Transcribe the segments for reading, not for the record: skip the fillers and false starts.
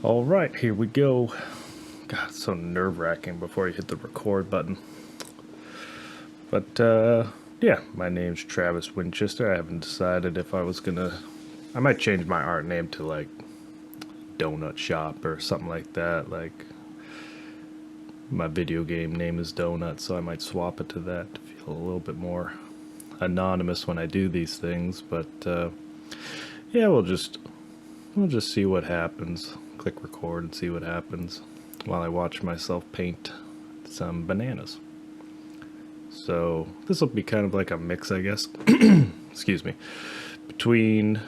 All right, here we go. God, it's so nerve-wracking before you hit the record button. But, yeah, my name's Travis Winchester. I haven't decided if I was gonna... I might change my art name to, like, Donut Shop or something like that. Like, my video game name is Donut, so I might swap it to that to feel a little bit more anonymous when I do these things. But, yeah, we'll just see what happens. Click record and see what happens while I watch myself paint some bananas. So this will be kind of like a mix, I guess. Excuse me, between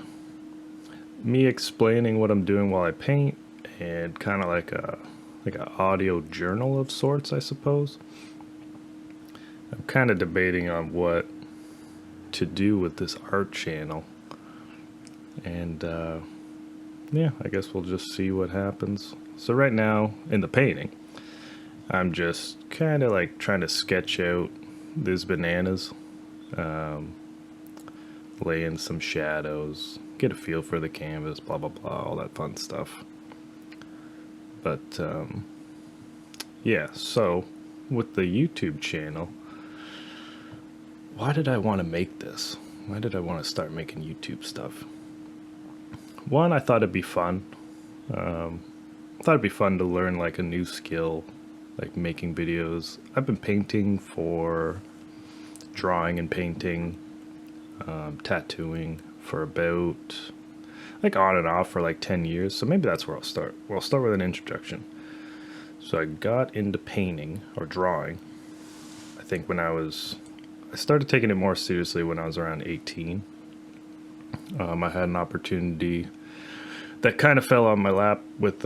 me explaining what I'm doing while I paint and kind of like an audio journal of sorts, I suppose. I'm kind of debating on what to do with this art channel, and yeah, I guess we'll just see what happens. So right now in the painting, I'm just kind of like trying to sketch out these bananas, lay in some shadows, get a feel for the canvas, blah blah blah, all that fun stuff. But yeah, so with the YouTube channel, why did I want to make this? Why did I want to start making YouTube stuff? One, I thought it'd be fun. Thought it'd be fun to learn like a new skill, like making videos. I've been painting for drawing and painting, tattooing for about like on and off for like 10 years. So maybe that's where I'll start. Well, I'll start with an introduction. So I got into painting or drawing, I think I started taking it more seriously when I was around 18. I had an opportunity that kind of fell on my lap with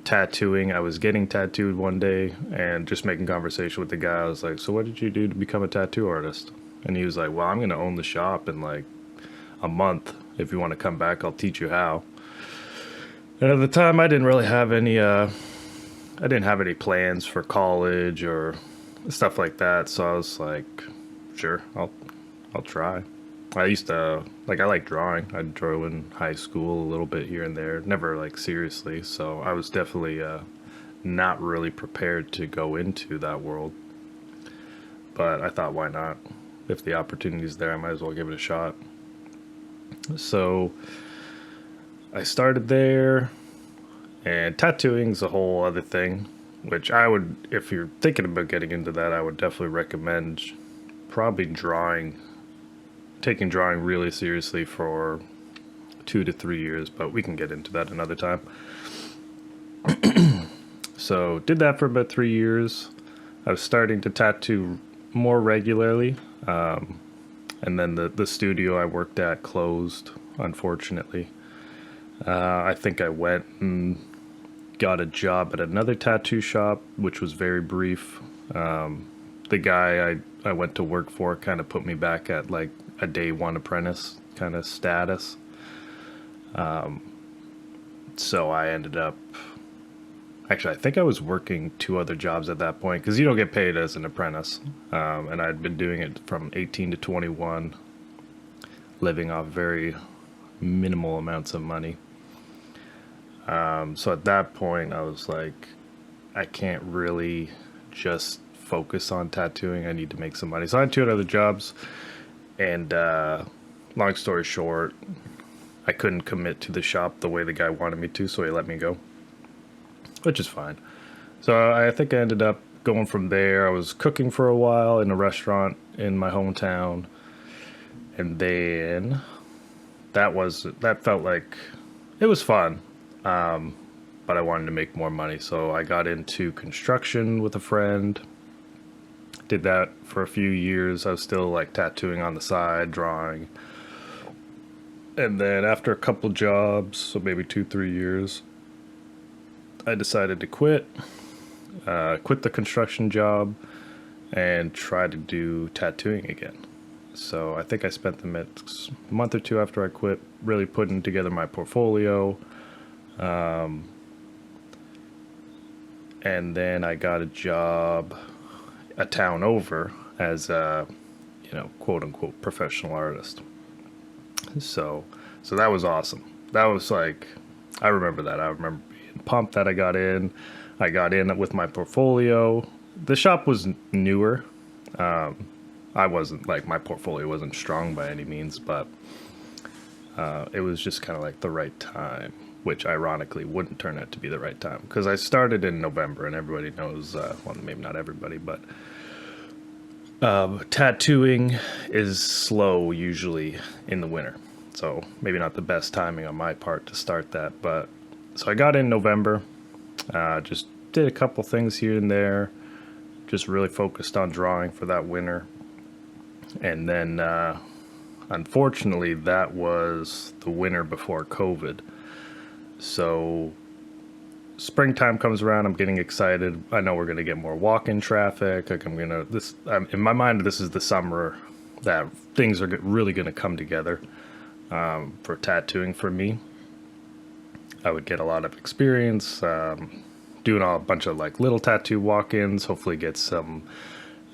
tattooing. I was getting tattooed one day and just making conversation with the guy. I was like, "So what did you do to become a tattoo artist?" And he was like, "Well, I'm going to own the shop in like a month. If you want to come back, I'll teach you how." And at the time, I didn't really have any. I didn't have any plans for college or stuff like that. So I was like, "Sure, I'll try." I used to like I like drawing. I drew in high school a little bit here and there, never like seriously. So I was definitely not really prepared to go into that world. But I thought, why not? If the opportunity's there, I might as well give it a shot. So I started there, and tattooing's a whole other thing, which I would, if you're thinking about getting into that, I would definitely recommend probably taking drawing really seriously for 2 to 3 years, but we can get into that another time. So did that for about 3 years. I was starting to tattoo more regularly, and then the studio I worked at closed, unfortunately. I think I went and got a job at another tattoo shop, which was very brief. The guy I went to work for kind of put me back at like a day one apprentice kind of status. So I ended up, actually, I think I was working 2 other jobs at that point because you don't get paid as an apprentice. And I'd been doing it from 18 to 21, living off very minimal amounts of money. So at that point, I was like, I can't really just focus on tattooing. I need to make some money. So I had 2 other jobs, and long story short, I couldn't commit to the shop the way the guy wanted me to, so he let me go, which is fine. So I think I ended up going from there. I was cooking for a while in a restaurant in my hometown, and then that felt like it was fun. But I wanted to make more money, so I got into construction with a friend. Did that for a few years. I was still like tattooing on the side, drawing. And then after a couple jobs, so maybe 2, 3 years, I decided to quit the construction job and try to do tattooing again. So I think I spent the next month or two after I quit really putting together my portfolio. And then I got a job a town over as a, quote unquote professional artist. So that was awesome. That was like, I remember that. I remember being pumped that I got in. I got in with my portfolio. The shop was newer. I wasn't like my portfolio wasn't strong by any means, but it was just kind of like the right time, which ironically wouldn't turn out to be the right time because I started in November, and everybody knows. Well, maybe not everybody, but tattooing is slow usually in the winter, so maybe not the best timing on my part to start that. But so I got in November, just did a couple things here and there, just really focused on drawing for that winter, and then unfortunately that was the winter before COVID. So springtime comes around, I'm getting excited. I know we're going to get more walk-in traffic. Like in my mind, this is the summer that things are really going to come together for tattooing for me. I would get a lot of experience doing a bunch of like little tattoo walk-ins. Hopefully, get some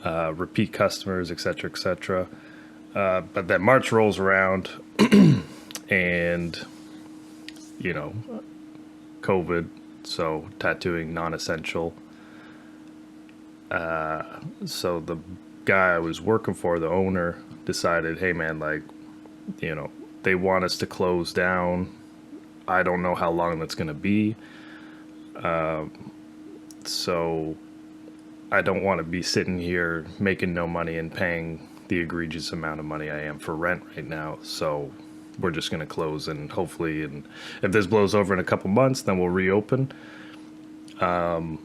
repeat customers, etc., etc. But then March rolls around, and COVID. So tattooing non-essential. So the guy I was working for, the owner, decided, hey man, like, they want us to close down. I don't know how long that's going to be. So I don't want to be sitting here making no money and paying the egregious amount of money I am for rent right now. So we're just going to close, and hopefully, and if this blows over in a couple months, then we'll reopen. But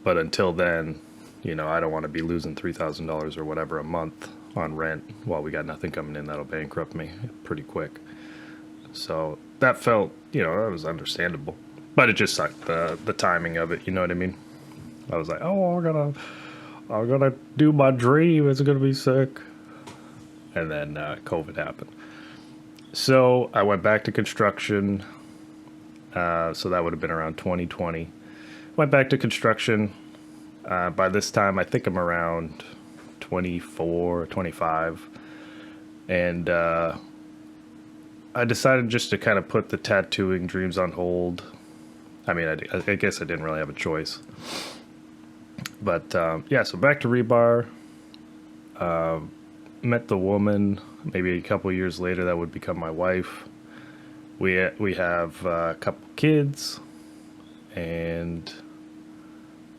until then, I don't want to be losing $3,000 or whatever a month on rent while we got nothing coming in. That'll bankrupt me pretty quick. So that felt, that was understandable, but it just sucked the timing of it. You know what I mean? I was like, oh, I'm gonna do my dream. It's gonna be sick. And then COVID happened. So I went back to construction. So that would have been around 2020. Went back to construction. By this time, I think I'm around 24, 25. And I decided just to kind of put the tattooing dreams on hold. I mean, I guess I didn't really have a choice. But yeah, so back to rebar. Met the woman maybe a couple years later that would become my wife. We have a couple kids, and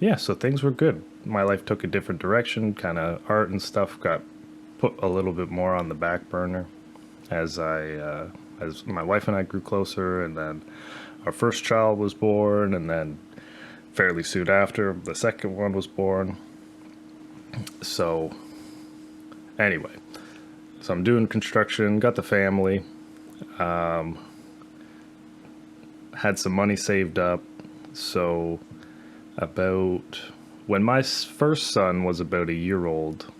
yeah, so things were good. My life took a different direction. Kind of art and stuff got put a little bit more on the back burner as as my wife and I grew closer, and then our first child was born, and then fairly soon after the second one was born. So anyway, so I'm doing construction, got the family, had some money saved up. So about when my first son was about a year old,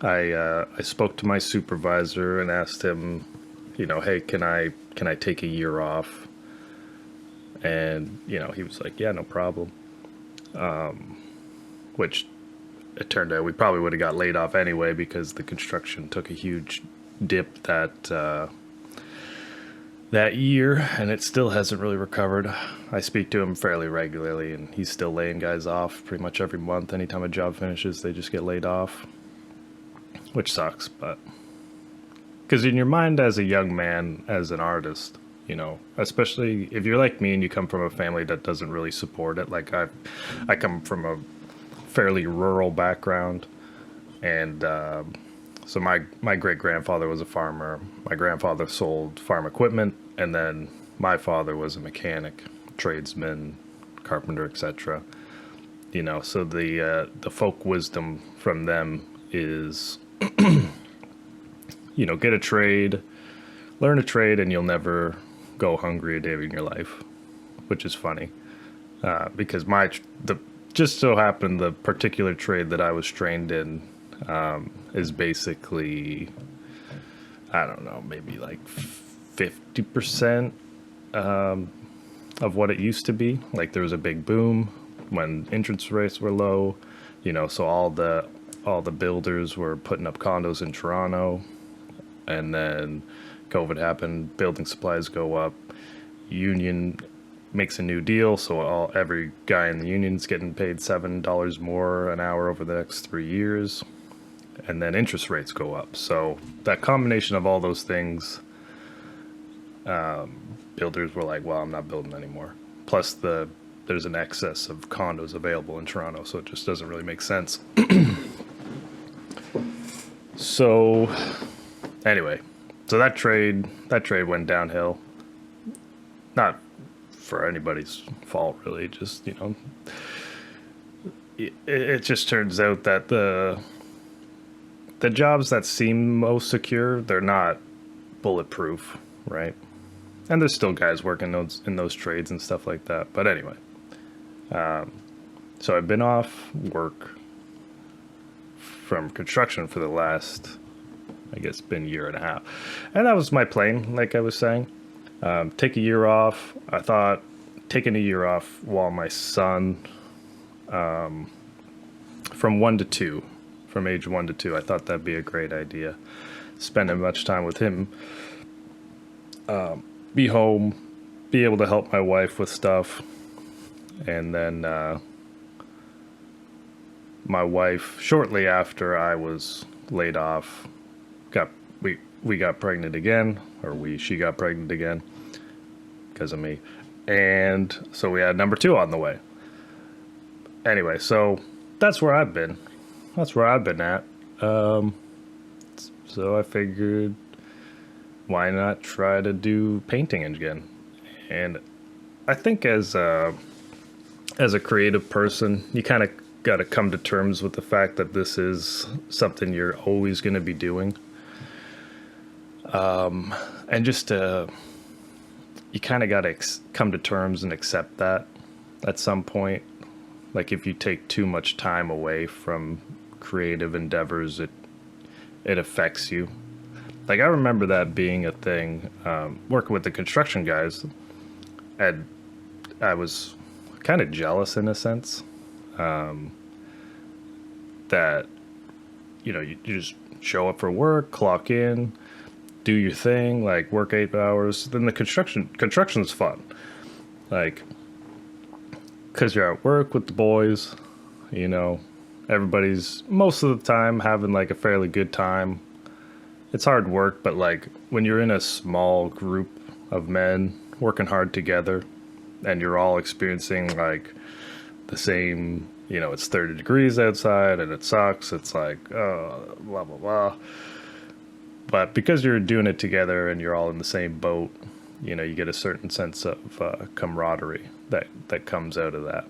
I spoke to my supervisor and asked him, hey, can I take a year off? And he was like, yeah, no problem. Which it turned out we probably would have got laid off anyway, because the construction took a huge dip that year, and it still hasn't really recovered. I speak to him fairly regularly, and he's still laying guys off pretty much every month. Anytime a job finishes, they just get laid off, which sucks. But because in your mind as a young man, as an artist, especially if you're like me and you come from a family that doesn't really support it, like I come from a fairly rural background, and so my great grandfather was a farmer. My grandfather sold farm equipment, and then my father was a mechanic, tradesman, carpenter, etc. So the folk wisdom from them is, get a trade, learn a trade, and you'll never go hungry a day in your life, which is funny, because just so happened the particular trade that I was trained in is basically, I don't know, maybe like 50% of what it used to be. Like there was a big boom when interest rates were low, so all the builders were putting up condos in Toronto, and then COVID happened, building supplies go up, union makes a new deal, so every guy in the union's getting paid $7 more an hour over the next 3 years, and then interest rates go up. So that combination of all those things, builders were like, well, I'm not building anymore. Plus there's an excess of condos available in Toronto, so it just doesn't really make sense. So anyway, so that trade went downhill. Not for anybody's fault, really. Just, it just turns out that the jobs that seem most secure, they're not bulletproof, right? And there's still guys working in those trades and stuff like that. But anyway, so I've been off work from construction for the last, I guess, been a year and a half. And that was my plan, like I was saying. Take a year off. I thought taking a year off while my son, from age 1 to 2, I thought that'd be a great idea. Spending much time with him, be home, be able to help my wife with stuff, and then my wife, shortly after I was laid off, we got pregnant again, she got pregnant again because of me, and so we had number 2 on the way. Anyway, so that's where I've been. That's where I've been at. So I figured, why not try to do painting again? And I think as a creative person, you kind of got to come to terms with the fact that this is something you're always going to be doing. And just you kind of got to come to terms and accept that at some point. Like if you take too much time away from creative endeavors, it affects you. Like I remember that being a thing, working with the construction guys, and I was kind of jealous in a sense, that, you just show up for work, clock in, do your thing, like work 8 hours. Then the construction's fun. Like, cause you're at work with the boys, everybody's most of the time having like a fairly good time. It's hard work, but like when you're in a small group of men working hard together and you're all experiencing like the same, it's 30 degrees outside and it sucks. It's like, oh, blah, blah, blah. But because you're doing it together and you're all in the same boat, you get a certain sense of camaraderie that comes out of that.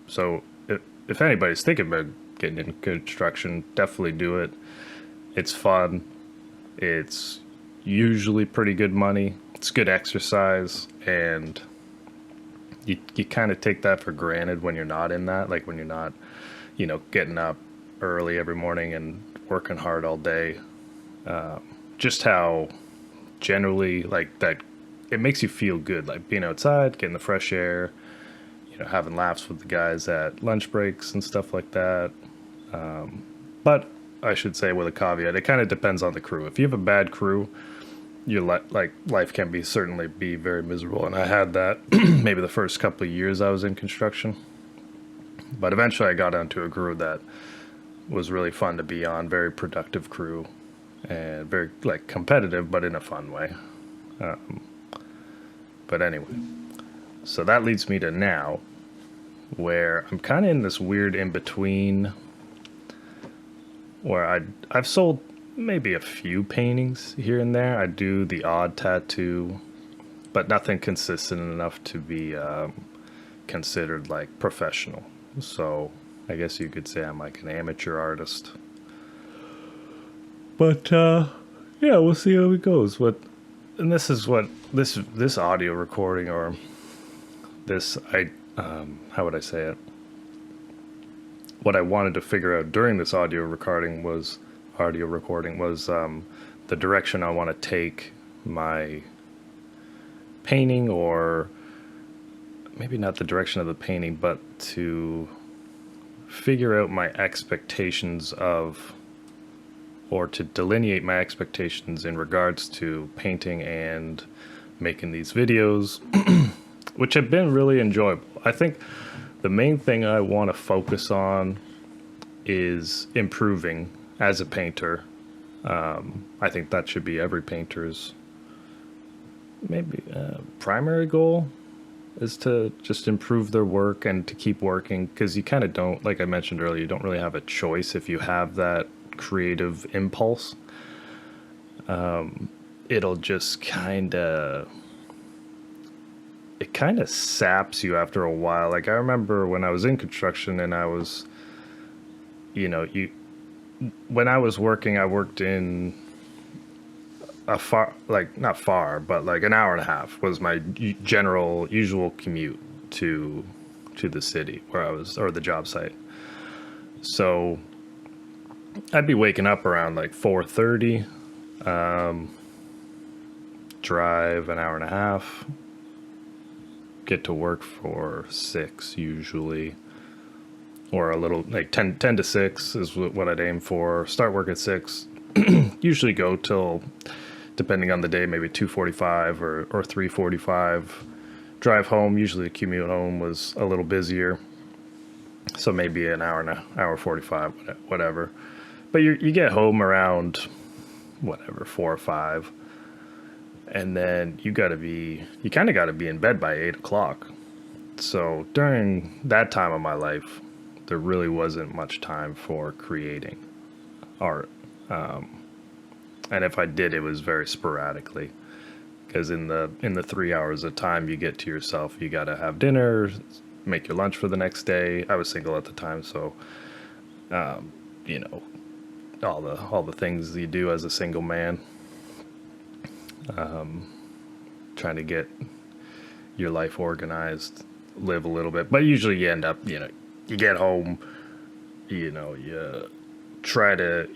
So if anybody's thinking about getting into construction, definitely do it. It's fun. It's usually pretty good money. It's good exercise, and you kind of take that for granted when you're not in that. Like when you're not, getting up early every morning and working hard all day. Just how generally like that, it makes you feel good. Like being outside, getting the fresh air, having laughs with the guys at lunch breaks and stuff like that. But I should say with a caveat, it kind of depends on the crew. If you have a bad crew, your life can certainly be very miserable. And I had that maybe the first couple of years I was in construction. But eventually I got onto a crew that was really fun to be on, very productive crew, and very like competitive, but in a fun way. But anyway, so that leads me to now, where I'm kind of in this weird in-between, where I've sold maybe a few paintings here and there. I do the odd tattoo, but nothing consistent enough to be considered like professional. So I guess you could say I'm like an amateur artist. But yeah, we'll see how it goes. And this is what this audio recording, or this how would I say it? What I wanted to figure out during this audio recording was the direction I want to take my painting, or maybe not the direction of the painting, but to figure out my expectations of, or to delineate my expectations in regards to painting and making these videos, which have been really enjoyable. I think the main thing I want to focus on is improving as a painter. I think that should be every painter's maybe primary goal, is to just improve their work and to keep working, because you kind of don't, like I mentioned earlier, you don't really have a choice if you have that creative impulse. It'll just it kind of saps you after a while. Like I remember when I was in construction and I was, when I was working, I worked in a far, like not far, but like an hour and a half was my general usual commute to the city where I was, or the job site. So I'd be waking up around like 4:30, drive an hour and a half, get to work for 6 usually, or a little like 10 to 6 is what I'd aim for. Start work at 6, usually go till, depending on the day, maybe 2:45 or 3:45. Drive home. Usually the commute home was a little busier, so maybe an hour and a hour 45, whatever. But you get home around whatever 4 or 5, and then you kind of got to be in bed by 8 o'clock. So during that time of my life, there really wasn't much time for creating art. And if I did, it was very sporadically, because in the 3 hours of time you get to yourself, you got to have dinner, make your lunch for the next day. I was single at the time, so you know, all the things you do as a single man, trying to get your life organized, live a little bit. But usually you end up, you get home, you try to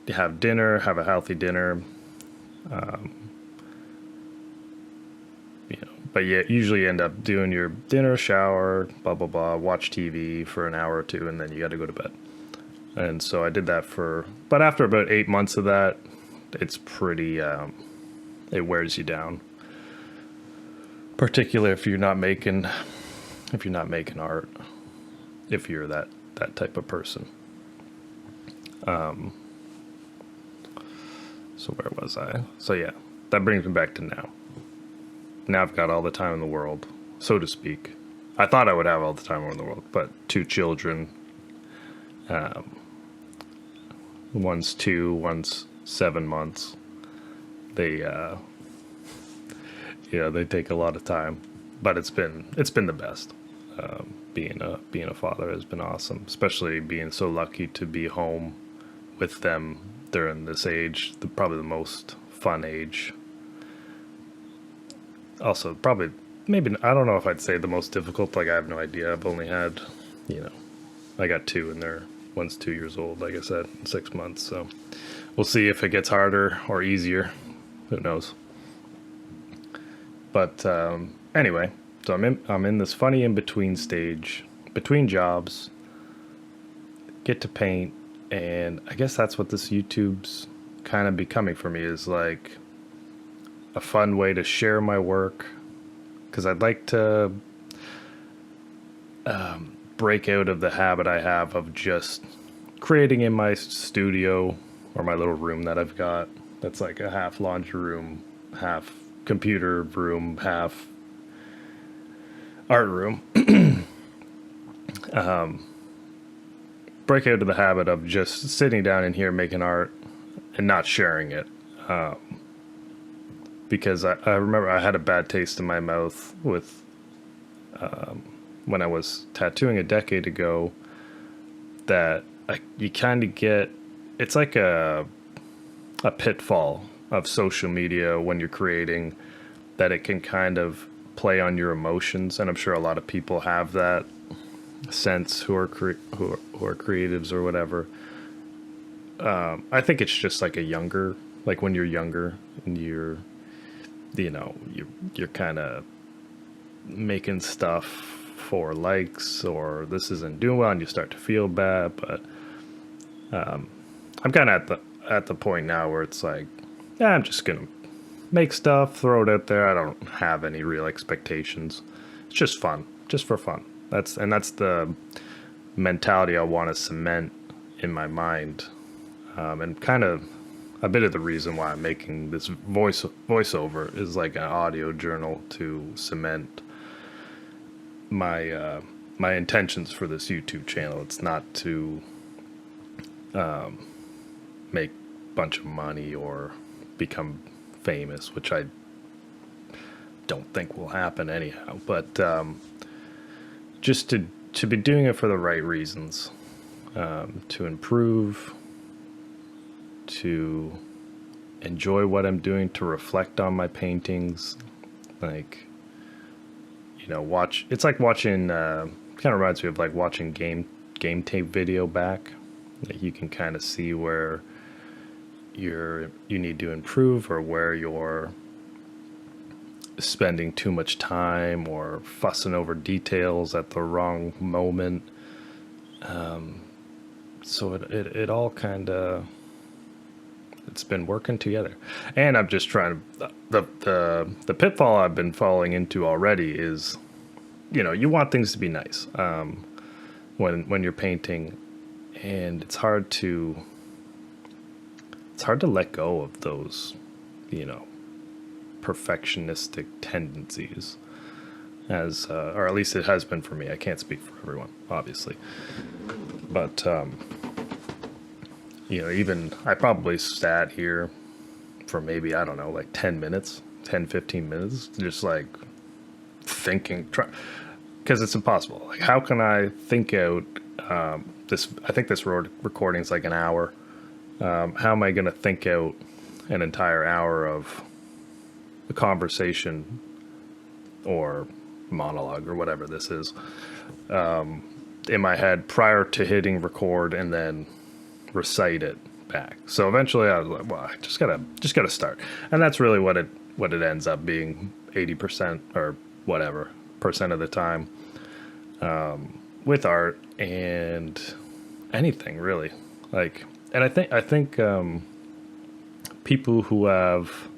have dinner, have a healthy dinner, but you usually end up doing your dinner, shower, blah, blah, blah, watch TV for an hour or two, and then you got to go to bed. And so I did that but after about 8 months of that, it's pretty, it wears you down. Particularly if you're not making art, if you're that type of person. So where was I? So yeah, that brings me back to now. Now I've got all the time in the world, so to speak. I thought I would have all the time in the world, but 2 children, one's 2, one's 7 months. They, they take a lot of time, but it's been the best. Being a father has been awesome, especially being so lucky to be home with them during this age, probably the most fun age. Also, probably, maybe, I don't know if I'd say the most difficult. Like, I have no idea. I've only had, I got 2, and one's 2 years old, like I said, 6 months. So we'll see if it gets harder or easier. Who knows? But anyway, so I'm in this funny in between stage, between jobs, get to paint, and I guess that's what this YouTube's kind of becoming for me, is like a fun way to share my work, because I'd like to break out of the habit I have of just creating in my studio, or my little room that I've got, that's like a half laundry room, half computer room, half art room. Break out of the habit of just sitting down in here making art and not sharing it. Because I remember I had a bad taste in my mouth with when I was tattooing a decade ago, that you kind of get, it's like a pitfall of social media when you're creating, that it can kind of play on your emotions. And I'm sure a lot of people have that sense who are creatives or whatever. I think it's just like like when you're younger and you're kind of making stuff for likes, or this isn't doing well and you start to feel bad. But I'm kind of at the point now where it's like, yeah, I'm just gonna make stuff, throw it out there. I don't have any real expectations. It's just fun, just for fun. That's the mentality I want to cement in my mind, and kind of a bit of the reason why I'm making this voiceover is like an audio journal to cement my intentions for this YouTube channel. It's not to make a bunch of money or become famous, which I don't think will happen anyhow. But just to be doing it for the right reasons, to improve, to enjoy what I'm doing, to reflect on my paintings, like, watch. It's like watching. Kind of reminds me of like watching game tape video back. Like you can kind of see where you need to improve, or where you're spending too much time or fussing over details at the wrong moment. So it all kind of, it's been working together. And I'm just trying to, the pitfall I've been falling into already is, you want things to be nice when you're painting, and it's hard to let go of those, perfectionistic tendencies, as or at least it has been for me. I can't speak for everyone, obviously, but even I probably sat here for maybe, I don't know, like 10 minutes, 10-15 minutes, just like thinking, because it's impossible. Like, how can I think out this? I think this recording is like an hour. How am I going to think out an entire hour of a conversation or monologue or whatever this is in my head prior to hitting record and then recite it back? So eventually I was like, well, I just gotta start. And that's really what it ends up being, 80% or whatever percent of the time, with art and anything really. Like, and I think people who have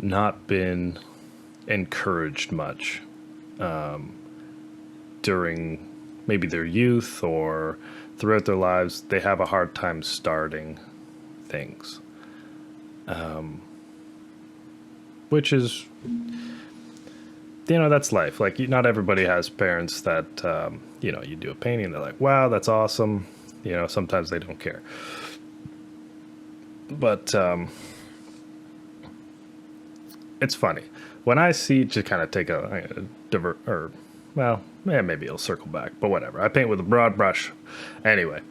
not been encouraged much during maybe their youth or throughout their lives, they have a hard time starting things, which is, that's life. Like, not everybody has parents that, you do a painting, they're like, wow, that's awesome. Sometimes they don't care. But it's funny when I see, to kind of take a divert, or, well, maybe it'll circle back, but whatever. I paint with a broad brush. Anyway,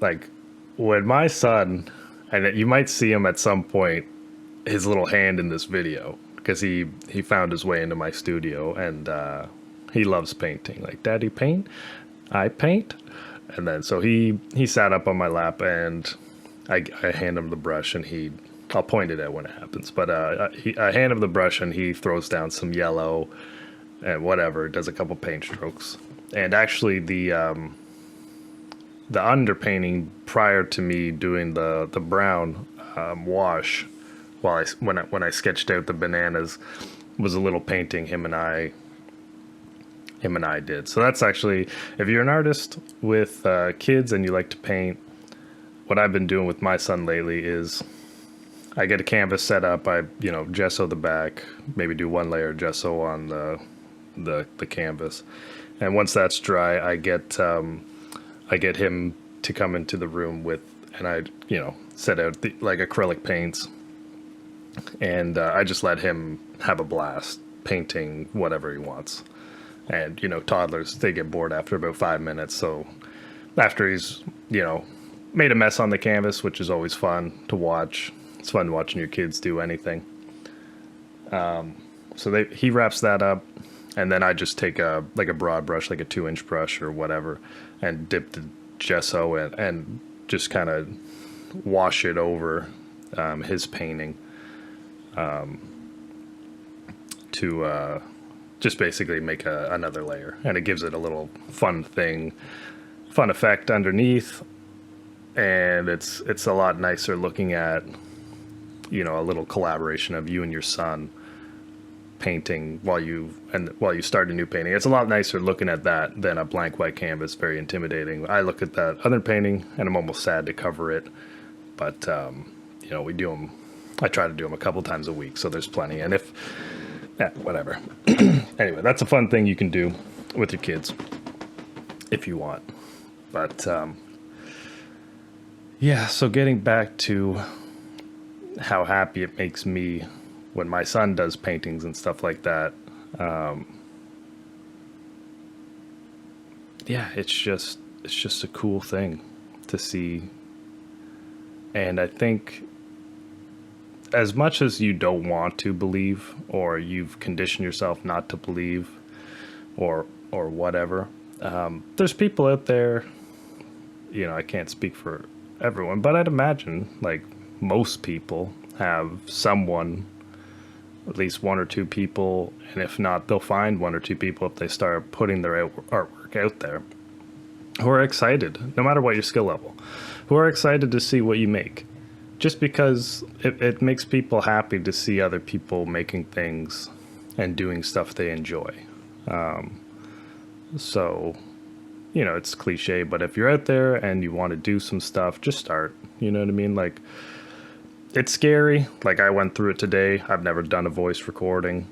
like when my son, and you might see him at some point, his little hand in this video, because he found his way into my studio, and he loves painting. Like, Daddy paint, I paint. And then so he sat up on my lap, and I hand him the brush, and I'll point it out when it happens, but I hand him the brush, and he throws down some yellow and whatever, does a couple paint strokes. And actually the underpainting prior to me doing the brown wash, when I sketched out the bananas, was a little painting him and I did. So that's actually, if you're an artist with kids and you like to paint, what I've been doing with my son lately is I get a canvas set up. I gesso the back, maybe do one layer of gesso on the canvas, and once that's dry, I get him to come into the room with, and I set out like acrylic paints, and I just let him have a blast painting whatever he wants. And toddlers, they get bored after about 5 minutes, so after he's made a mess on the canvas, which is always fun to watch. It's fun watching your kids do anything. So he wraps that up, and then I just take a broad brush, like a 2-inch brush or whatever, and dip the gesso and just kind of wash it over his painting, to just basically make another layer, and it gives it a little fun effect underneath. and it's a lot nicer looking at, a little collaboration of you and your son painting while you start a new painting. It's a lot nicer looking at that than a blank white canvas. Very intimidating. I look at that other painting and I'm almost sad to cover it, but we do them. I try to do them a couple times a week, so there's plenty. And if, yeah, whatever. Anyway, that's a fun thing you can do with your kids if you want. But yeah, so getting back to how happy it makes me when my son does paintings and stuff like that. Yeah, it's just a cool thing to see. And I think as much as you don't want to believe, or you've conditioned yourself not to believe, or whatever, there's people out there. I can't speak for everyone, but I'd imagine like most people have someone, at least one or two people, and if not, they'll find one or two people if they start putting their artwork out there, who are excited, no matter what your skill level, who are excited to see what you make. Just because it makes people happy to see other people making things and doing stuff they enjoy. So, it's cliche, but if you're out there and you want to do some stuff, just start. You know what I mean? Like, it's scary. Like, I went through it today. I've never done a voice recording.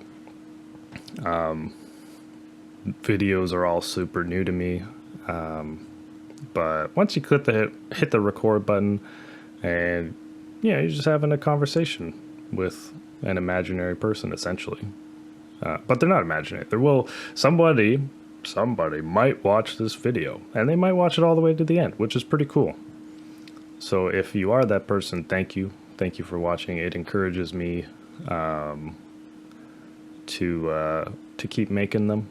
Videos are all super new to me. But once you hit the record button, and you're just having a conversation with an imaginary person, essentially. But they're not imaginary. Somebody might watch this video, and they might watch it all the way to the end, which is pretty cool. So if you are that person, thank you. Thank you for watching. It encourages me to keep making them.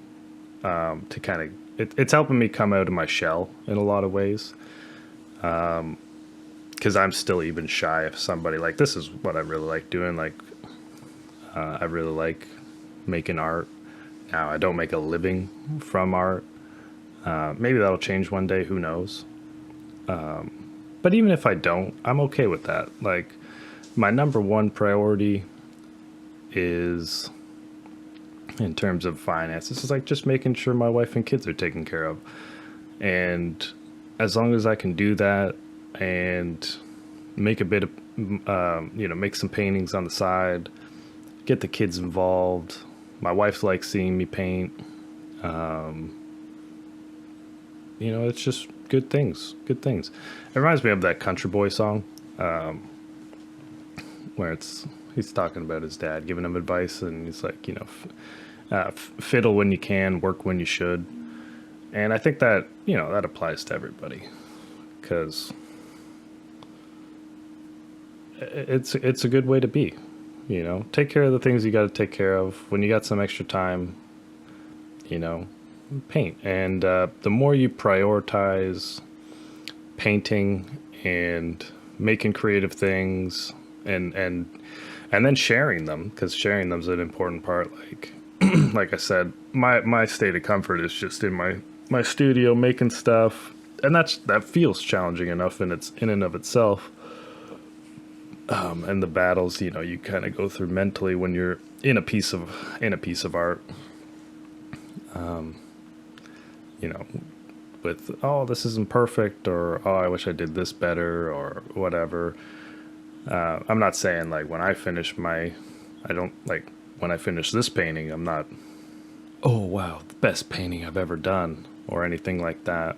To kind of, it's helping me come out of my shell in a lot of ways. Because I'm still even shy of somebody like, this is what I really like doing. Like, I really like making art. Now, I don't make a living from art. Maybe that'll change one day. Who knows? But even if I don't, I'm okay with that. Like, my number one priority is, in terms of finances, is like just making sure my wife and kids are taken care of. And as long as I can do that and make a bit of, make some paintings on the side, get the kids involved. My wife likes seeing me paint. It's just good things. Good things. It reminds me of that Country Boy song, where he's talking about his dad giving him advice, and he's like, fiddle when you can, work when you should. And I think that, that applies to everybody, because it's a good way to be. Take care of the things you got to take care of. When you got some extra time, paint. And the more you prioritize painting and making creative things, and then sharing them, because sharing them is an important part. Like like I said, my state of comfort is just in my studio making stuff, and that feels challenging enough in and of itself. And the battles, you kind of go through mentally when you're in a piece of art. With, oh, this isn't perfect, or, oh, I wish I did this better, or whatever. I'm not saying like when I finish this painting, I'm not, oh wow, the best painting I've ever done, or anything like that.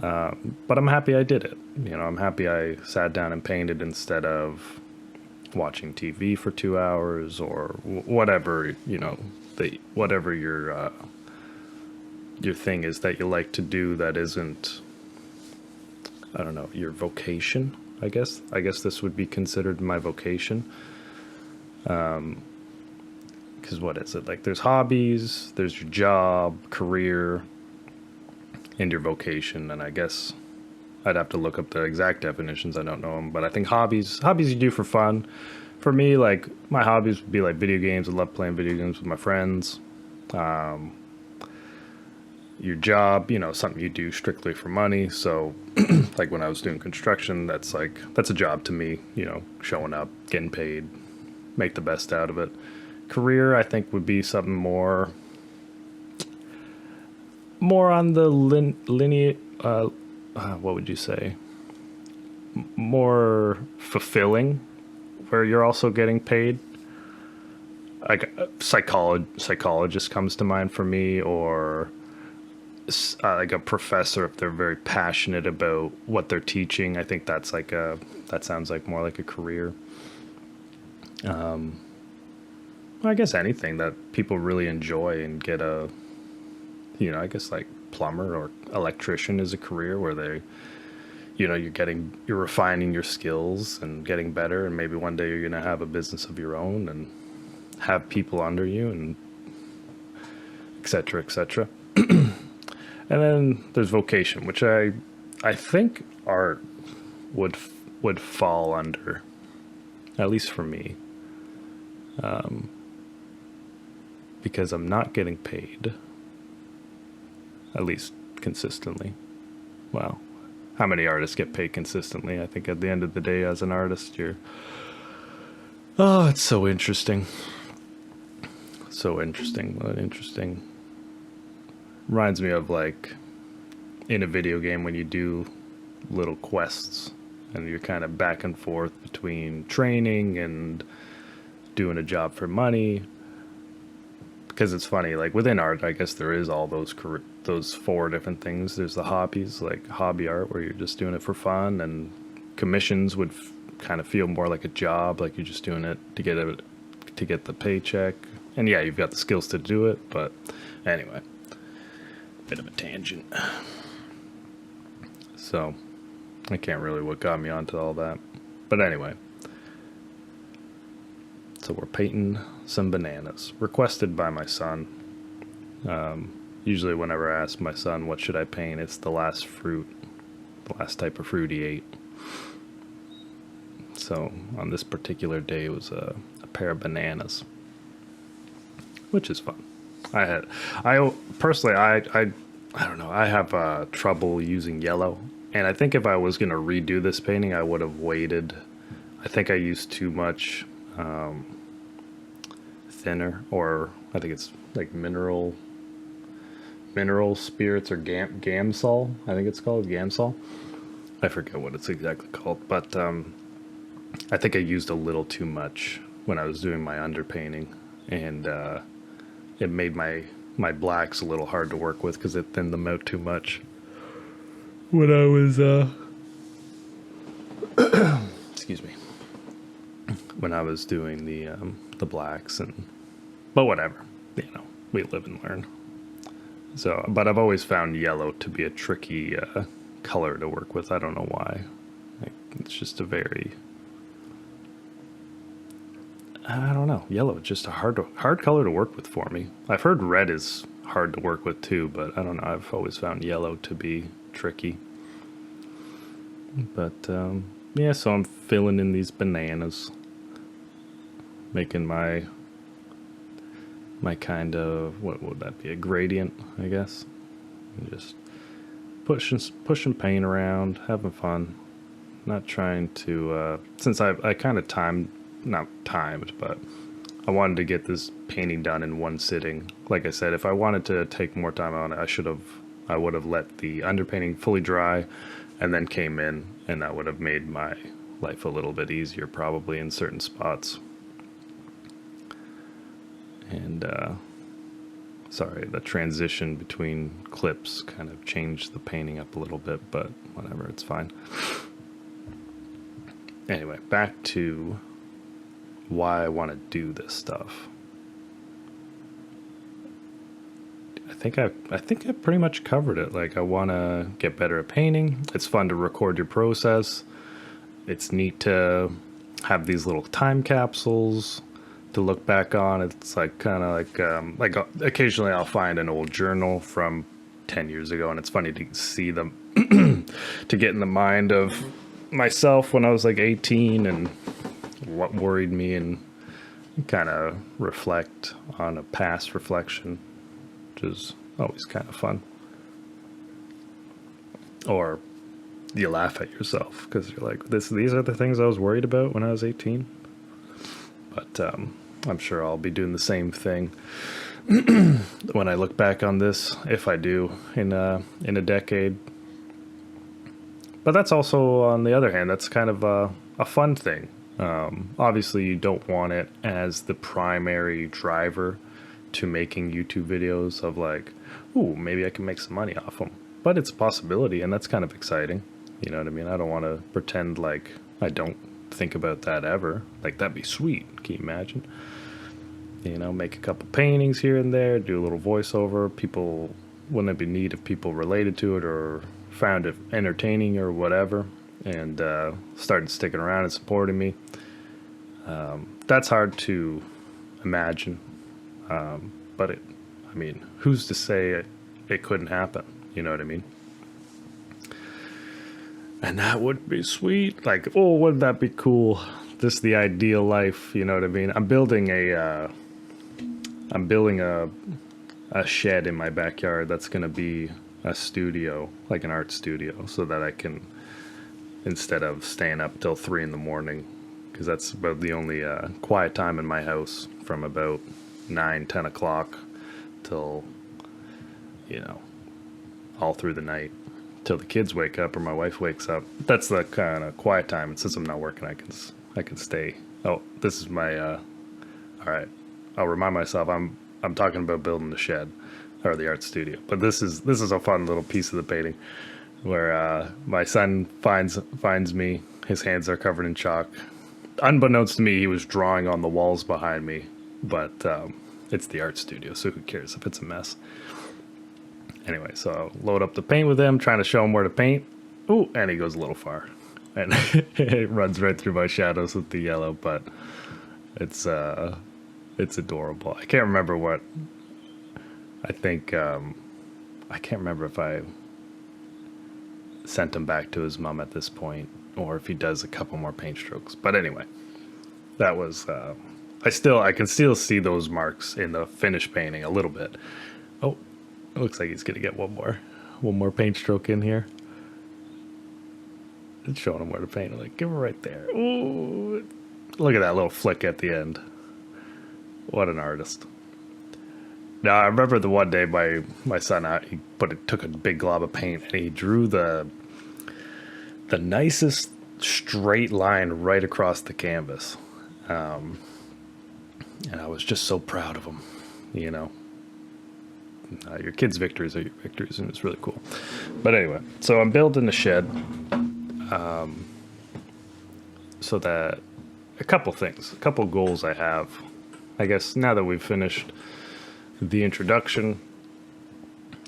But I'm happy I did it. I'm happy I sat down and painted instead of watching TV for 2 hours, or whatever, whatever your thing is that you like to do that isn't, I don't know, your vocation, I guess. I guess this would be considered my vocation. Because what is it? Like, there's hobbies, there's your job, career, and your vocation. And I guess I'd have to look up the exact definitions. I don't know them. But I think hobbies you do for fun. For me, like, my hobbies would be like video games. I love playing video games with my friends. your job, something you do strictly for money. So, like when I was doing construction, that's a job to me, showing up, getting paid, make the best out of it. Career, I think, would be something more on the linear, what would you say? More fulfilling, where you're also getting paid. Like psychologist comes to mind for me, or like a professor if they're very passionate about what they're teaching. I think that sounds like more like a career. I guess anything that people really enjoy and get I guess like plumber or electrician is a career where you're refining your skills and getting better, and maybe one day you're going to have a business of your own and have people under you, and et cetera, et cetera. And then there's vocation, which I think art would fall under, at least for me, because I'm not getting paid, at least consistently. Well, how many artists get paid consistently? I think at the end of the day, as an artist, it's so interesting. So interesting. What interesting. Reminds me of like in a video game when you do little quests and you're kind of back and forth between training and doing a job for money. Because it's funny, like within art, I guess there is all those four different things. There's the hobbies, like hobby art, where you're just doing it for fun, and commissions would kind of feel more like a job, like you're just doing it to get the paycheck. And yeah, you've got the skills to do it, but anyway, bit of a tangent. So I can't really what got me onto all that, but anyway. So we're painting some bananas, requested by my son. Usually whenever I ask my son what should I paint, it's the last type of fruit he ate. So on this particular day, it was a pair of bananas, which is fun. I personally, I don't know, I have trouble using yellow. And I think if I was going to redo this painting, I would have waited. I think I used too much thinner, or I think it's like mineral spirits, or Gamsol. I think it's called Gamsol. I forget what it's exactly called, but I think I used a little too much when I was doing my underpainting, and it made my blacks a little hard to work with because it thinned them out too much when I was excuse me, when I was doing the blacks. But whatever, we live and learn. So, but I've always found yellow to be a tricky color to work with. I don't know why. It's just I don't know. Yellow is just a hard color to work with for me. I've heard red is hard to work with too, but I don't know. I've always found yellow to be tricky. But yeah, so I'm filling in these bananas, making my kind of, what would that be, a gradient, I guess. And just pushing paint around, having fun. Not trying to, since I kind of not timed, but I wanted to get this painting done in one sitting. Like I said, if I wanted to take more time on it, I would have let the underpainting fully dry and then came in, and that would have made my life a little bit easier probably in certain spots. And sorry, the transition between clips kind of changed the painting up a little bit, but whatever, it's fine. Anyway, back to why I want to do this stuff. I think I pretty much covered it. Like, I want to get better at painting. It's fun to record your process. It's neat to have these little time capsules to look back on. It's like kind of like occasionally I'll find an old journal from 10 years ago, and it's funny to see them to get in the mind of myself when I was like 18 and what worried me, and kind of reflect on a past reflection, which is always kind of fun. or you laugh at yourself because you're like, these are the things I was worried about when I was 18. But I'm sure I'll be doing the same thing when I look back on this, if I do, in a decade. But that's also, on the other hand, that's kind of a fun thing. Obviously, you don't want it as the primary driver to making YouTube videos of like, ooh, maybe I can make some money off them. But it's a possibility, and that's kind of exciting. You know what I mean? I don't want to pretend like I don't think about that ever. Like, that'd be sweet. Can you imagine? You know, make a couple paintings here and there, do a little voiceover. People, wouldn't it be neat if people related to it or found it entertaining or whatever, and started sticking around and supporting me? That's hard to imagine. But I mean, who's to say it couldn't happen? You know what I mean? And that would be sweet. Like, oh, wouldn't that be cool? This is the ideal life. You know what I mean? I'm building a shed in my backyard that's going to be a studio, like an art studio, so that I can, instead of staying up till 3 in the morning, because that's about the only quiet time in my house, from about 9, 10 o'clock till, you know, all through the night, till the kids wake up or my wife wakes up. That's the kind of quiet time. And since I'm not working, I can stay. Oh, this is my all right. I'll remind myself I'm talking about building the shed or the art studio. But this is a fun little piece of the painting where my son finds me. His hands are covered in chalk. Unbeknownst to me, he was drawing on the walls behind me, but it's the art studio, so who cares if it's a mess? Anyway, so I'll load up the paint with him, trying to show him where to paint. Ooh, and he goes a little far. And it runs right through my shadows with the yellow, but it's adorable. I can't remember what, I think, I can't remember if I sent him back to his mom at this point, or if he does a couple more paint strokes. But anyway, that was, I can still see those marks in the finished painting a little bit. Oh, it looks like he's gonna get one more paint stroke in here. It's showing him where to paint. I'm like, give it right there. Ooh, look at that little flick at the end. What an artist. Now, I remember the one day my son, took a big glob of paint and he drew the nicest straight line right across the canvas. And I was just so proud of him, you know. Your kids' victories are your victories, and it's really cool. But anyway, so I'm building the shed. So that a couple goals I have. I guess now that we've finished the introduction,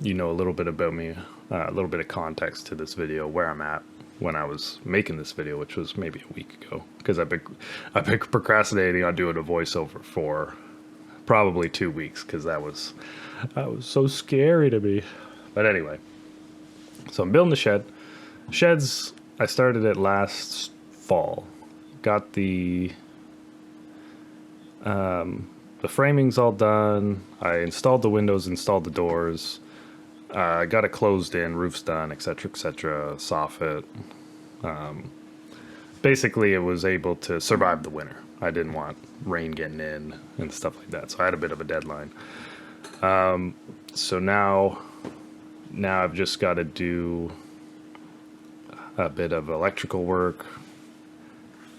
you know a little bit about me, a little bit of context to this video, where I'm at when I was making this video, which was maybe a week ago, because I've been procrastinating on doing a voiceover for probably 2 weeks, because that was so scary to me. But anyway, so I'm building the shed. Sheds, I started it last fall. Got the framing's all done. I installed the windows, installed the doors. Got it closed in, roof's done, etc., etc. Soffit. Basically, it was able to survive the winter. I didn't want rain getting in and stuff like that, so I had a bit of a deadline. So now I've just got to do a bit of electrical work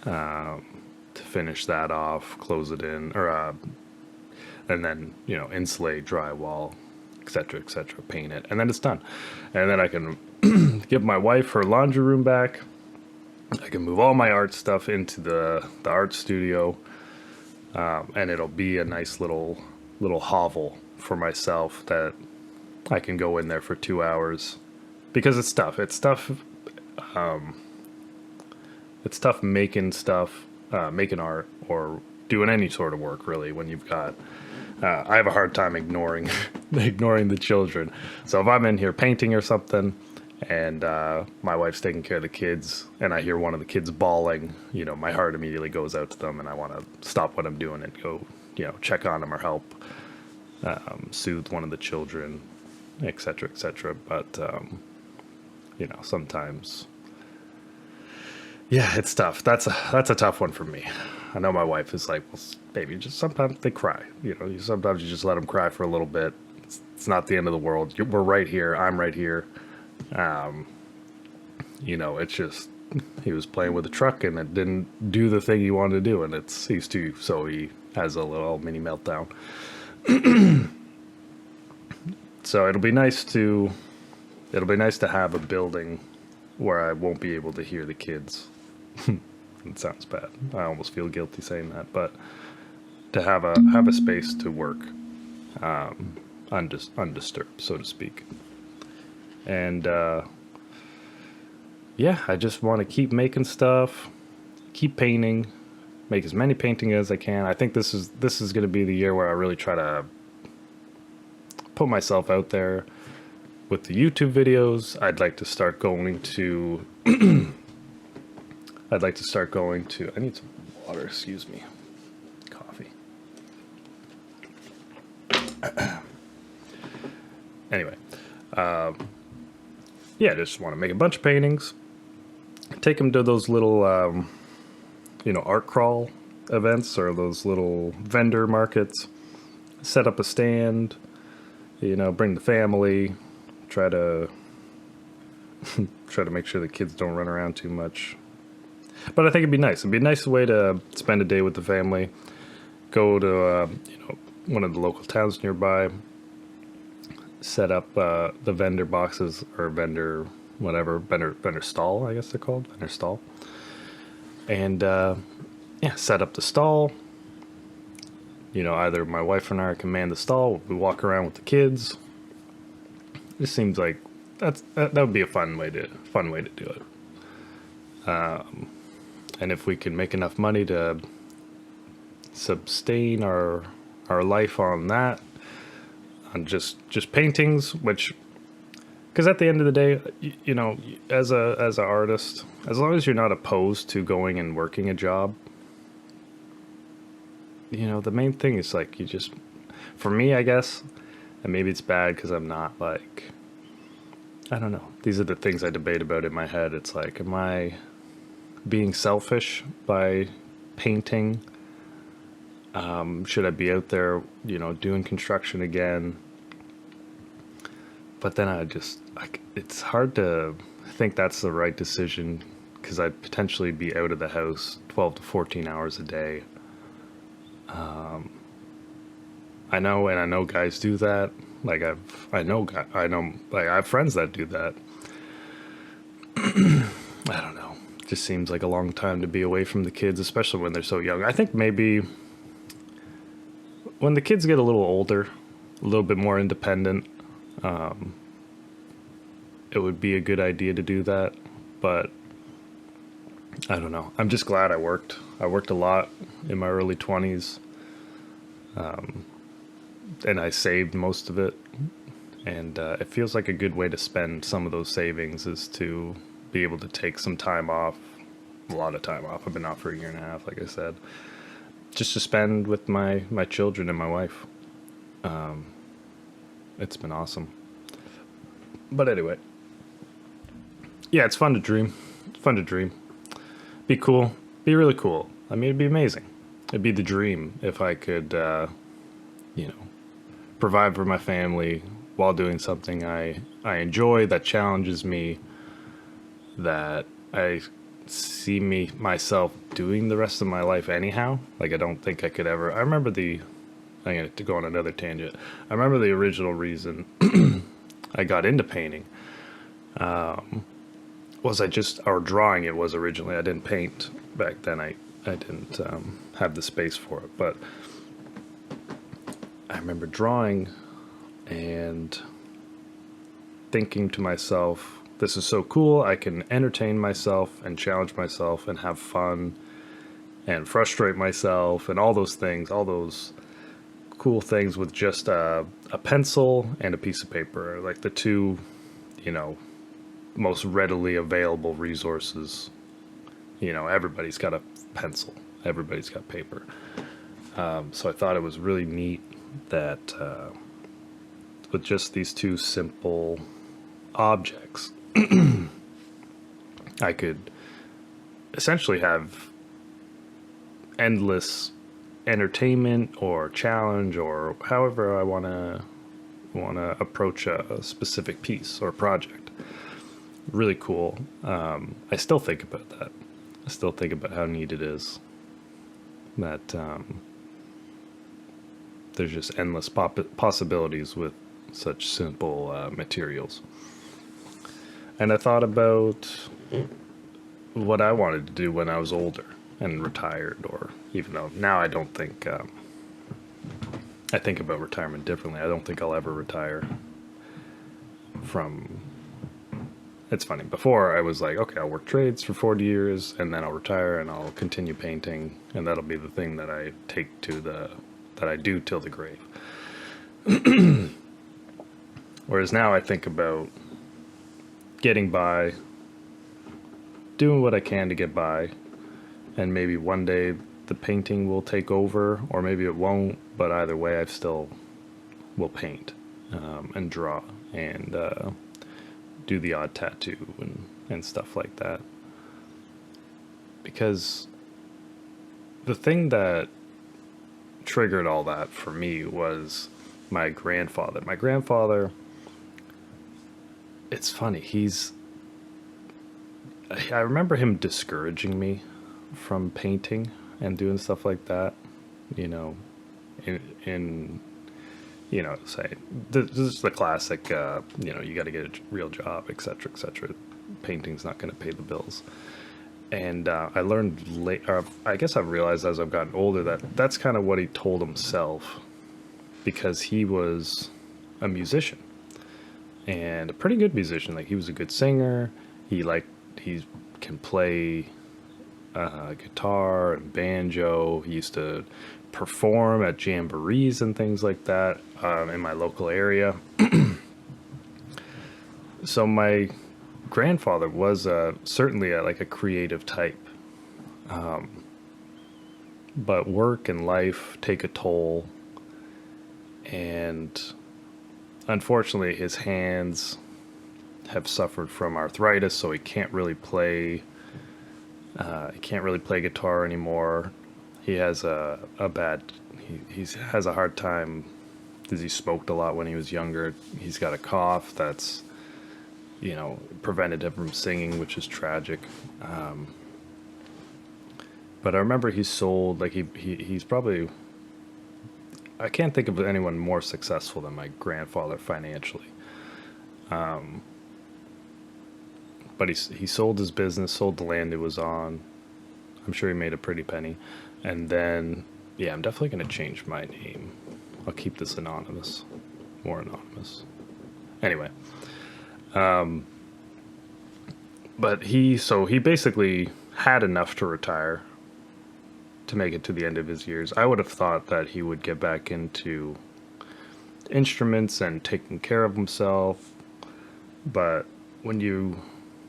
to finish that off, close it in, or and then, you know, insulate, drywall, etc., paint it, and then it's done. And then I can give my wife her laundry room back. I can move all my art stuff into the art studio, and it'll be a nice little hovel for myself that I can go in there for 2 hours, because it's tough. It's tough making stuff, making art, or doing any sort of work, really, when you've got, I have a hard time ignoring the children. So if I'm in here painting or something, and my wife's taking care of the kids, and I hear one of the kids bawling, you know, my heart immediately goes out to them, and I want to stop what I'm doing and go, you know, check on them or help soothe one of the children, etc., etc. But sometimes, yeah, it's tough. That's a tough one for me. I know my wife is like, well, baby, just sometimes they cry. Sometimes you just let them cry for a little bit. It's not the end of the world. We're right here. I'm right here. It's just he was playing with a truck and it didn't do the thing he wanted to do, and he's too, so he has a little mini meltdown. So it'll be nice to have a building where I won't be able to hear the kids. It sounds bad. I almost feel guilty saying that, but to have a space to work, undisturbed, so to speak. And yeah, I just want to keep making stuff, keep painting, make as many painting as I can. I think this is going to be the year where I really try to put myself out there with the YouTube videos. I'd like to start going to I need some water, excuse me. Coffee. Anyway, yeah, I just want to make a bunch of paintings, take them to those little art crawl events or those little vendor markets, set up a stand, bring the family, try to make sure the kids don't run around too much. But I think it'd be nice. It'd be a nice way to spend a day with the family. Go to one of the local towns nearby. Set up the vendor boxes or vendor stall. I guess they're called vendor stall. And yeah, set up the stall. Either my wife and I can man the stall. We walk around with the kids. It seems like that would be a fun way to do it. And if we can make enough money to sustain our life on that, on just paintings, which, because at the end of the day, as an artist, as long as you're not opposed to going and working a job, the main thing is like for me, I guess, and maybe it's bad because I'm not like, I don't know. These are the things I debate about in my head. It's like, am I being selfish by painting? Should I be out there, doing construction again? But then it's hard to think that's the right decision because I'd potentially be out of the house 12 to 14 hours a day. I know guys do that. Like I have friends that do that. I don't know. It just seems like a long time to be away from the kids, especially when they're so young. I think maybe when the kids get a little older, a little bit more independent, it would be a good idea to do that. But I don't know. I'm just glad I worked. I worked a lot in my early 20s. And I saved most of it. And it feels like a good way to spend some of those savings is to be able to take some time off, a lot of time off. I've been off for a year and a half, like I said, just to spend with my children and my wife. It's been awesome. But anyway, yeah, it's fun to dream. It's fun to dream. Be cool. Be really cool. I mean, it'd be amazing. It'd be the dream if I could, provide for my family while doing something I enjoy, that challenges me, that I see myself doing the rest of my life anyhow. Like, I don't think I could ever. I'm going to go on another tangent. I remember the original reason I got into painting or drawing it was originally. I didn't paint back then. I didn't have the space for it, but I remember drawing and thinking to myself, this is so cool. I can entertain myself and challenge myself and have fun and frustrate myself and all those things, all those cool things with just a pencil and a piece of paper, like the two, most readily available resources. Everybody's got a pencil, everybody's got paper. So I thought it was really neat that with just these two simple objects, I could essentially have endless entertainment or challenge or however I want to approach a specific piece or project. Really cool. I still think about that. I still think about how neat it is that there's just endless possibilities with such simple materials. And I thought about what I wanted to do when I was older and retired, or even though now I don't think, I think about retirement differently. I don't think I'll ever retire from. It's funny. Before I was like, okay, I'll work trades for 40 years and then I'll retire and I'll continue painting and that'll be the thing that I take to that I do till the grave. Whereas now I think about getting by, doing what I can to get by, and maybe one day the painting will take over or maybe it won't, but either way I still will paint and draw and do the odd tattoo and stuff like that. Because the thing that triggered all that for me was my grandfather. My grandfather, it's funny, I remember him discouraging me from painting and doing stuff like that, you know, in you know, say, this is the classic, you know, you got to get a real job, etc., etc. Painting's not going to pay the bills. And I learned later, I guess I've realized as I've gotten older that that's kind of what he told himself, because he was a musician and a pretty good musician. Like, he was a good singer. He can play guitar and banjo. He used to perform at jamborees and things like that in my local area. So my grandfather was certainly like a creative type, but work and life take a toll, and unfortunately his hands have suffered from arthritis, so he can't really play guitar anymore. He has he has a hard time because he smoked a lot when he was younger. He's got a cough that's, you know, prevented him from singing, which is tragic. But I remember he sold, like, he's probably, I can't think of anyone more successful than my grandfather financially. But he sold his business, sold the land it was on. I'm sure he made a pretty penny. And then, yeah, I'm definitely going to change my name. I'll keep this anonymous, more anonymous. Anyway, but he basically had enough to retire, to make it to the end of his years. I would have thought that he would get back into instruments and taking care of himself. But when you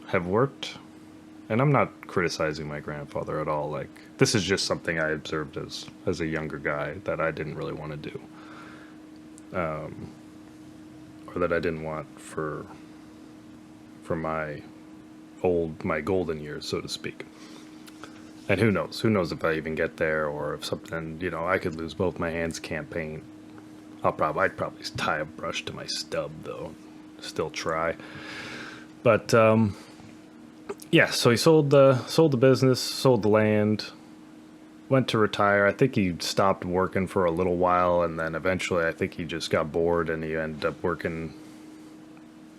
have worked, and I'm not criticizing my grandfather at all, like, this is just something I observed as a younger guy that I didn't really want to do, or that I didn't want for my golden years, so to speak. And who knows if I even get there, or if something, you know, I could lose both my hands, can't paint. I'd probably tie a brush to my stub though, still try. But yeah, so he sold the business, sold the land, went to retire. I think he stopped working for a little while, and then eventually I think he just got bored and he ended up working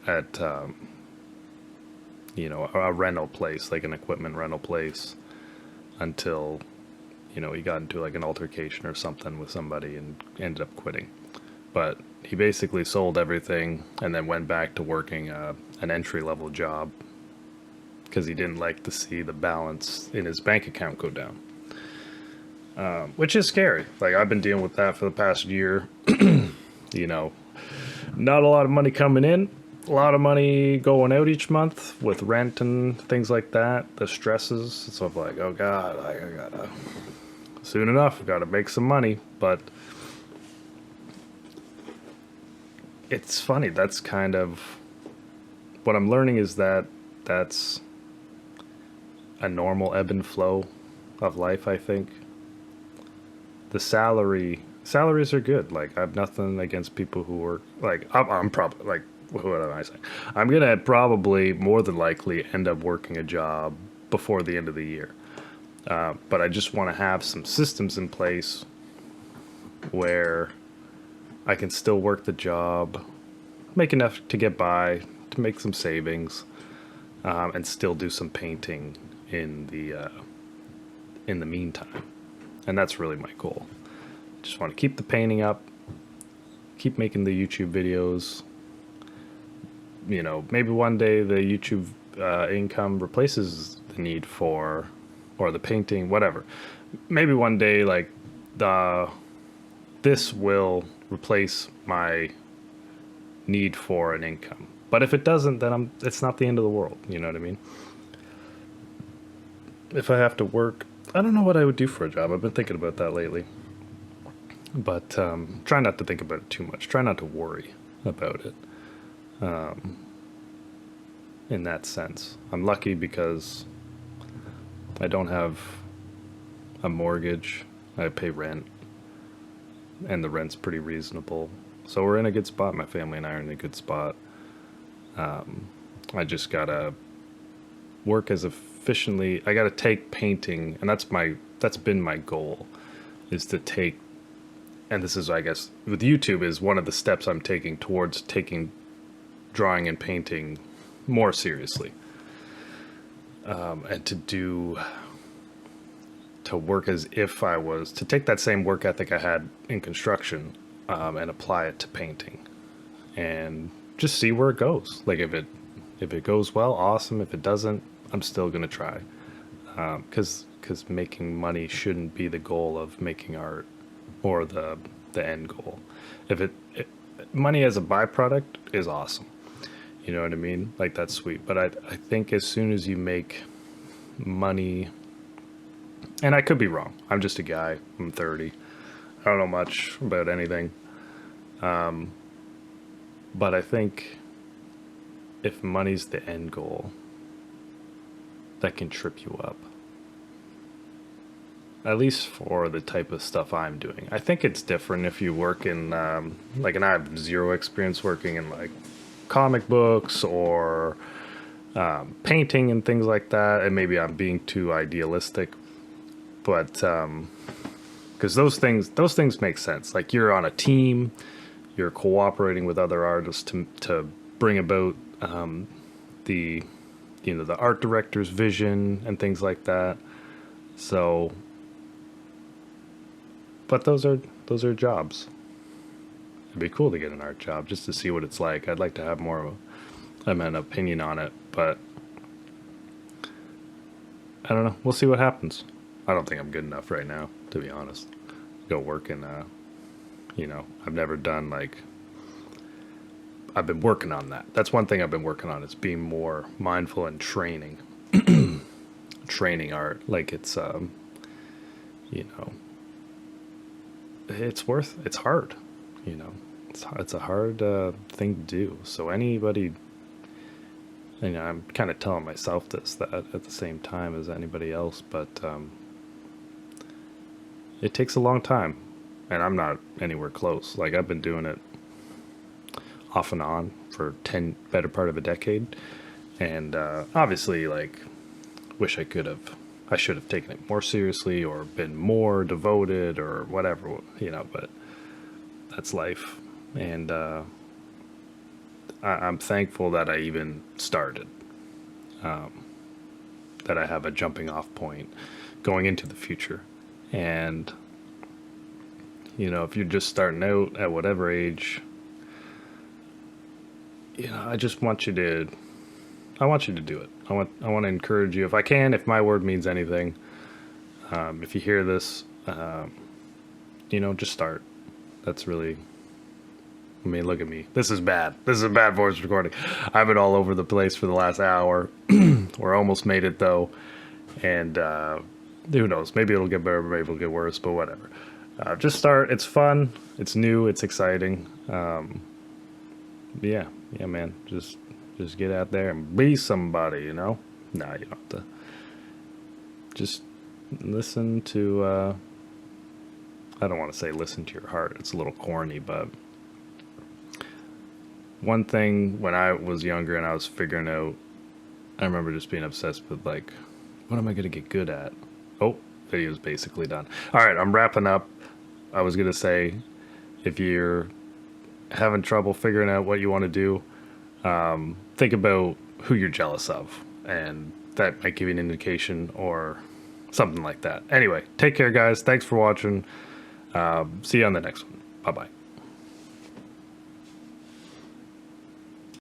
at you know, a rental place, like an equipment rental place, until, you know, he got into like an altercation or something with somebody and ended up quitting. But he basically sold everything and then went back to working an entry-level job because he didn't like to see the balance in his bank account go down, which is scary. Like, I've been dealing with that for the past year. You know, not a lot of money coming in, a lot of money going out each month with rent and things like that, the stresses. So I'm like, oh God, I gotta, soon enough, I gotta make some money. But it's funny, that's kind of what I'm learning is that that's a normal ebb and flow of life. I think the salaries are good. Like I have nothing against people who work. Like I'm probably like what am I saying? I'm gonna probably more than likely end up working a job before the end of the year. But I just want to have some systems in place where I can still work the job, make enough to get by, to make some savings, and still do some painting in the meantime. And that's really my goal. Just want to keep the painting up, keep making the YouTube videos. You know, maybe one day the YouTube income replaces the need for, or the painting, whatever. Maybe one day, like, this will replace my need for an income. But if it doesn't, then it's not the end of the world. You know what I mean? If I have to work, I don't know what I would do for a job. I've been thinking about that lately. But try not to think about it too much. Try not to worry about it. In that sense, I'm lucky because I don't have a mortgage. I pay rent, and the rent's pretty reasonable. So we're in a good spot. My family and I are in a good spot. I just gotta work as efficiently. I gotta take painting, and that's been my goal, is to take. And this is, I guess, with YouTube is one of the steps I'm taking towards taking drawing and painting more seriously, and to work as if I was to take that same work ethic I had in construction, and apply it to painting, and just see where it goes. Like if it goes well, awesome. If it doesn't, I'm still gonna try, because making money shouldn't be the goal of making art, or the end goal. If money as a byproduct is awesome. You know what I mean? Like that's sweet. But I think as soon as you make money, and I could be wrong. I'm just a guy. I'm 30. I don't know much about anything. But I think if money's the end goal, that can trip you up. At least for the type of stuff I'm doing. I think it's different if you work in, like, and I have zero experience working in, like, comic books or painting and things like that. And maybe I'm being too idealistic. But, because those things make sense. Like, you're on a team, you're cooperating with other artists to bring about the art director's vision and things like that. So... But those are jobs. It'd be cool to get an art job just to see what it's like. I'd like to have more of an opinion on it, but I don't know. We'll see what happens. I don't think I'm good enough right now, to be honest. Go work in, I've never done I've been working on that. That's one thing I've been working on, is being more mindful and training art. Like it's, it's hard, it's a hard thing to do. So anybody, I'm kind of telling myself this, that at the same time as anybody else, but it takes a long time, and I'm not anywhere close. Like I've been doing it off and on for better part of a decade, and obviously I should have taken it more seriously or been more devoted or whatever, but that's life. And I'm thankful that I even started, that I have a jumping off point going into the future. And, if you're just starting out at whatever age, I just want you to... I want you to do it. I want to encourage you, if I can, if my word means anything. If you hear this, just start. That's really... I mean, look at me. This is bad. This is a bad voice recording. I've been all over the place for the last hour. We're almost made it, though. And who knows? Maybe it'll get better, maybe it'll get worse, but whatever. Just start. It's fun. It's new. It's exciting. Yeah, man. Just Just get out there and be somebody, you know? Nah, you don't have to. Just listen to, I don't want to say listen to your heart. It's a little corny, but one thing when I was younger and I was figuring out, I remember just being obsessed with, like, what am I going to get good at? Oh, video's basically done. All right, I'm wrapping up. I was going to say, if you're having trouble figuring out what you want to do, think about who you're jealous of, and that might give you an indication or something like that. Anyway, take care, guys. Thanks for watching. See you on the next one. Bye bye.